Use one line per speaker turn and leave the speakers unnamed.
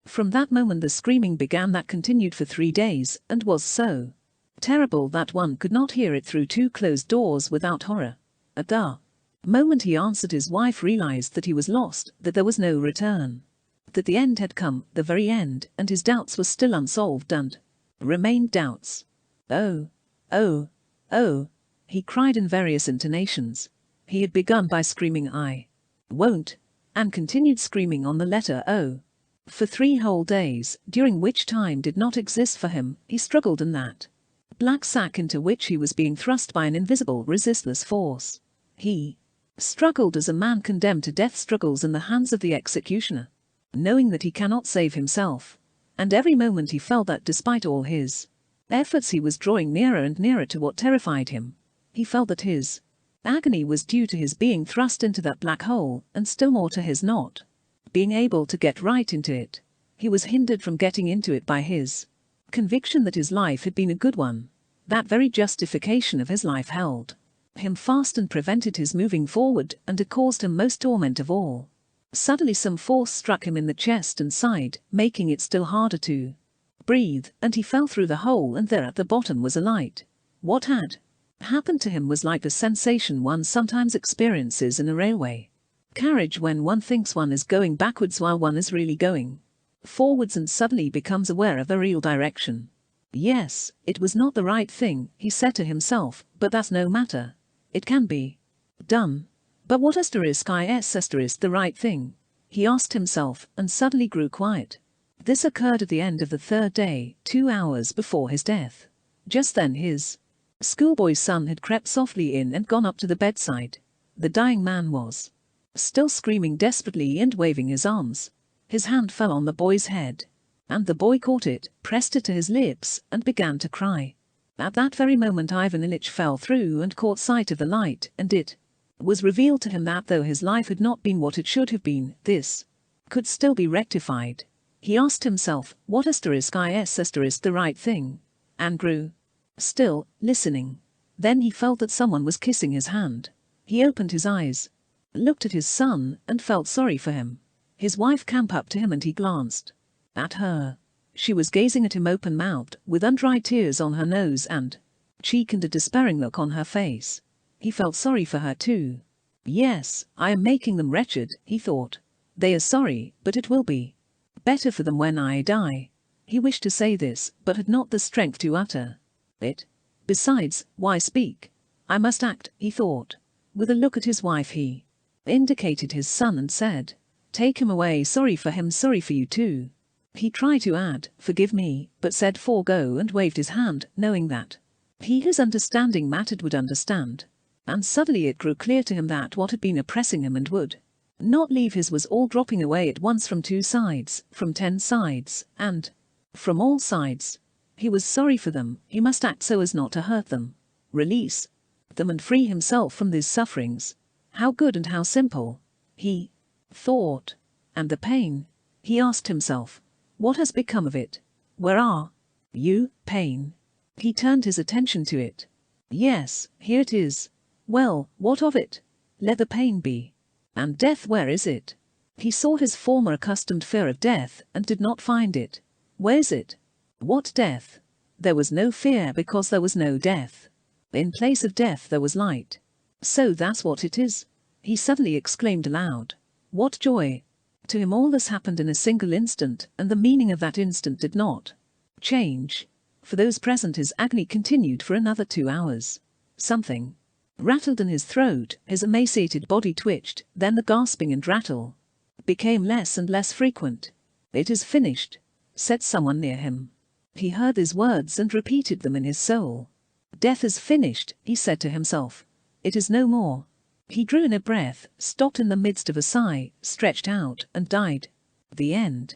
From that moment the screaming began that continued for 3 days, and was so terrible that one could not hear it through 2 closed doors without horror. At the moment he answered, his wife realized that he was lost, that there was no return, that the end had come, the very end, and his doubts were still unsolved and remained doubts. "Oh, oh, oh," he cried in various intonations. He had begun by screaming "I won't," and continued screaming on the letter O for 3 whole days, during which time did not exist for him. He struggled in that black sack into which he was being thrust by an invisible, resistless force. He struggled as a man condemned to death struggles in the hands of the executioner, knowing that he cannot save himself. And every moment he felt that despite all his efforts he was drawing nearer and nearer to what terrified him. He felt that his agony was due to his being thrust into that black hole, and still more to his not being able to get right into it. He was hindered from getting into it by his conviction that his life had been a good one. That very justification of his life held him fast and prevented his moving forward, and it caused him most torment of all. Suddenly some force struck him in the chest and side, making it still harder to breathe, and he fell through the hole, and there at the bottom was a light. What had happened to him was like the sensation one sometimes experiences in a railway carriage when one thinks one is going backwards while one is really going forwards, and suddenly becomes aware of a real direction. Yes, it was not the right thing, he said to himself, but that's no matter. It can be done. But what is the right thing? He asked himself, and suddenly grew quiet. This occurred at the end of the 3rd day, 2 hours before his death. Just then his schoolboy son had crept softly in and gone up to the bedside. The dying man was still screaming desperately and waving his arms. His hand fell on the boy's head, and the boy caught it, pressed it to his lips, and began to cry. At that very moment Ivan Ilyich fell through and caught sight of the light, and it was revealed to him that though his life had not been what it should have been, this could still be rectified. He asked himself, what is the right thing? And grew still, listening. Then he felt that someone was kissing his hand. He opened his eyes, looked at his son, and felt sorry for him. His wife came up to him and he glanced at her. She was gazing at him open-mouthed, with undried tears on her nose and cheek and a despairing look on her face. He felt sorry for her too. Yes, I am making them wretched, he thought. They are sorry, but it will be better for them when I die. He wished to say this, but had not the strength to utter it. Besides, why speak? I must act, he thought. With a look at his wife he indicated his son and said, take him away, sorry for him, sorry for you too. He tried to add, forgive me, but said forego and waved his hand, knowing that he his understanding mattered would understand. And suddenly it grew clear to him that what had been oppressing him and would not leave his was all dropping away at once from 2 sides, from 10 sides, and from all sides. He was sorry for them, he must act so as not to hurt them, release them and free himself from these sufferings. How good and how simple, he thought. And the pain, he asked himself, what has become of it? Where are you, pain? He turned his attention to it. Yes, here it is. Well, what of it? Let the pain be. And death, where is it? He saw his former accustomed fear of death, and did not find it. Where is it? What death? There was no fear because there was no death. In place of death there was light. So that's what it is, he suddenly exclaimed aloud. What joy! To him all this happened in a single instant, and the meaning of that instant did not change. For those present his agony continued for another 2 hours. Something rattled in his throat, his emaciated body twitched, then the gasping and rattle became less and less frequent. It is finished, said someone near him. He heard these words and repeated them in his soul. Death is finished, he said to himself. It is no more. He drew in a breath, stopped in the midst of a sigh, stretched out, and died. The end.